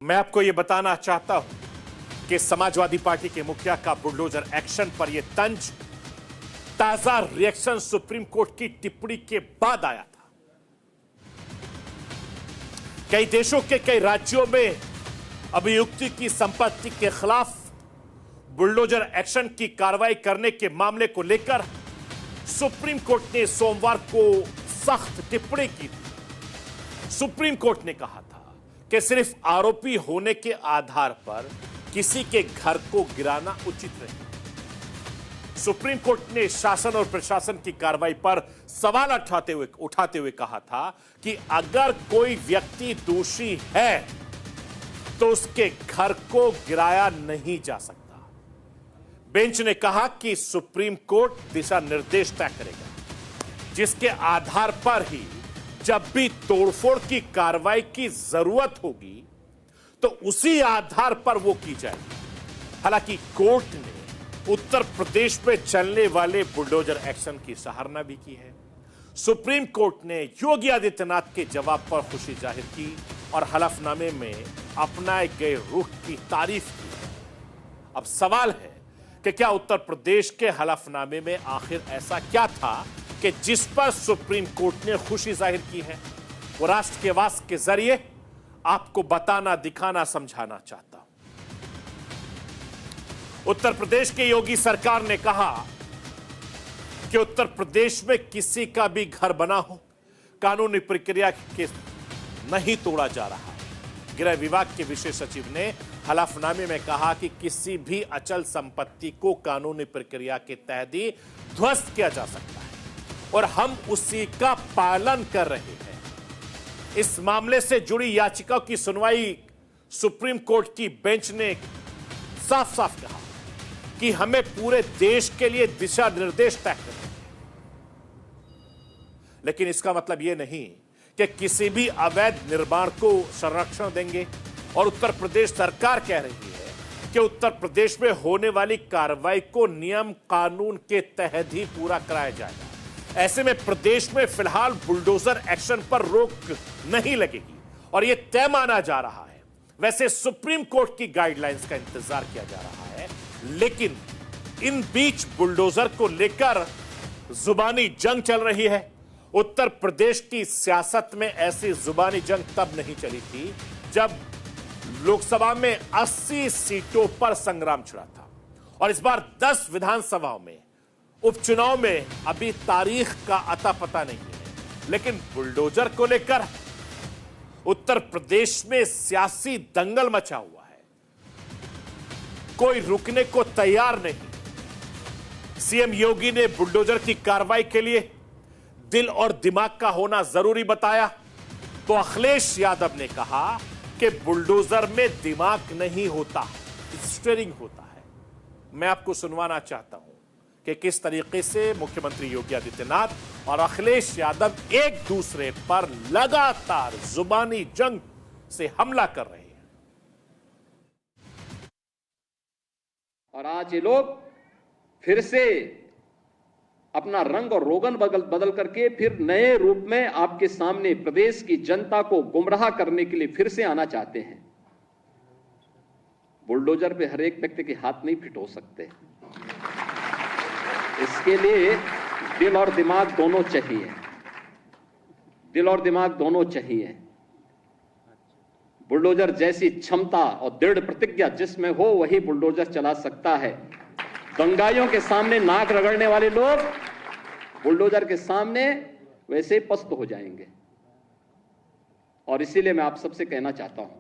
मैं आपको यह बताना चाहता हूं कि समाजवादी पार्टी के मुखिया का बुलडोजर एक्शन पर यह तंज ताजा रिएक्शन सुप्रीम कोर्ट की टिप्पणी के बाद आया था। कई देशों के कई राज्यों में अभियुक्ति की संपत्ति के खिलाफ बुलडोजर एक्शन की कार्रवाई करने के मामले को लेकर सुप्रीम कोर्ट ने सोमवार को सख्त टिप्पणी की थी। सुप्रीम कोर्ट ने कहा था कि सिर्फ आरोपी होने के आधार पर किसी के घर को गिराना उचित नहीं। सुप्रीम कोर्ट ने शासन और प्रशासन की कार्रवाई पर सवाल उठाते हुए कहा था कि अगर कोई व्यक्ति दोषी है तो उसके घर को गिराया नहीं जा सकता। बेंच ने कहा कि सुप्रीम कोर्ट दिशा निर्देश तय करेगा जिसके आधार पर ही जब भी तोड़फोड़ की कार्रवाई की जरूरत होगी तो उसी आधार पर वो की जाएगी। हालांकि कोर्ट ने उत्तर प्रदेश में चलने वाले बुलडोजर एक्शन की सराहना भी की है। सुप्रीम कोर्ट ने योगी आदित्यनाथ के जवाब पर खुशी जाहिर की और हलफनामे में अपनाए गए रुख की तारीफ की। अब सवाल है कि क्या उत्तर प्रदेश के हलफनामे में आखिर ऐसा क्या था कि जिस पर सुप्रीम कोर्ट ने खुशी जाहिर की है। वो राष्ट्र के वास के जरिए आपको बताना, दिखाना, समझाना चाहता हूं। उत्तर प्रदेश की योगी सरकार ने कहा कि उत्तर प्रदेश में किसी का भी घर बना हो, कानूनी प्रक्रिया के नहीं तोड़ा जा रहा है। गृह विभाग के विशेष सचिव ने हलफनामे में कहा कि किसी भी अचल संपत्ति को कानूनी प्रक्रिया के तहत ही ध्वस्त किया जा सकता है और हम उसी का पालन कर रहे हैं। इस मामले से जुड़ी याचिकाओं की सुनवाई सुप्रीम कोर्ट की बेंच ने साफ साफ कहा कि हमें पूरे देश के लिए दिशा निर्देश तय करने हैं। लेकिन इसका मतलब यह नहीं कि किसी भी अवैध निर्माण को संरक्षण देंगे और उत्तर प्रदेश सरकार कह रही है कि उत्तर प्रदेश में होने वाली कार्रवाई को नियम कानून के तहत ही पूरा कराया जाएगा। ऐसे में प्रदेश में फिलहाल बुलडोजर एक्शन पर रोक नहीं लगेगी और यह तय माना जा रहा है। वैसे सुप्रीम कोर्ट की गाइडलाइंस का इंतजार किया जा रहा है, लेकिन इन बीच बुलडोजर को लेकर जुबानी जंग चल रही है। उत्तर प्रदेश की सियासत में ऐसी जुबानी जंग तब नहीं चली थी जब लोकसभा में 80 सीटों पर संग्राम छिड़ा था और इस बार 10 विधानसभाओं में उपचुनाव में अभी तारीख का अता पता नहीं है। लेकिन बुलडोजर को लेकर उत्तर प्रदेश में सियासी दंगल मचा हुआ है। कोई रुकने को तैयार नहीं। सीएम योगी ने बुलडोजर की कार्रवाई के लिए दिल और दिमाग का होना जरूरी बताया तो अखिलेश यादव ने कहा कि बुलडोजर में दिमाग नहीं होता, स्टीयरिंग होता है। मैं आपको सुनवाना चाहता हूं कि किस तरीके से मुख्यमंत्री योगी आदित्यनाथ और अखिलेश यादव एक दूसरे पर लगातार जुबानी जंग से हमला कर रहे हैं। और आज ये लोग फिर से अपना रंग और रोगन बदल करके फिर नए रूप में आपके सामने प्रदेश की जनता को गुमराह करने के लिए फिर से आना चाहते हैं। बुलडोजर पे हर एक व्यक्ति के हाथ नहीं फिट हो सकते। इसके लिए दिल और दिमाग दोनों चाहिए। दिल और दिमाग दोनों चाहिए। बुलडोजर जैसी क्षमता और दृढ़ प्रतिज्ञा जिसमें हो वही बुलडोजर चला सकता है। दंगाइयों के सामने नाक रगड़ने वाले लोग बुलडोजर के सामने वैसे ही पस्त हो जाएंगे। और इसीलिए मैं आप सबसे कहना चाहता हूं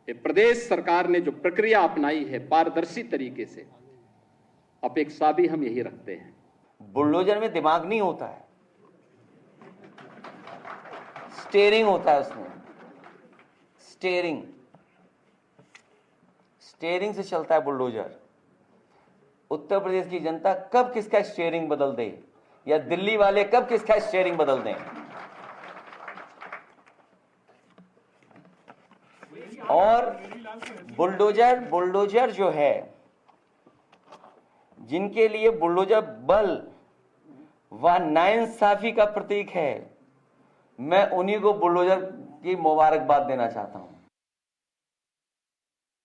कि प्रदेश सरकार ने जो प्रक्रिया अपनाई है पारदर्शी तरीके से, अपेक्षा भी हम यही रखते हैं। बुलडोजर में दिमाग नहीं होता है, स्टीयरिंग होता है उसमें। स्टीयरिंग से चलता है बुलडोजर। उत्तर प्रदेश की जनता कब किसका स्टीयरिंग बदल दे या दिल्ली वाले कब किसका स्टीयरिंग बदल दें। और बुलडोजर जो है, जिनके लिए बुलडोजर बल व नाइंसाफी का प्रतीक है, मैं उन्हीं को बुलडोजर की मुबारकबाद देना चाहता हूं।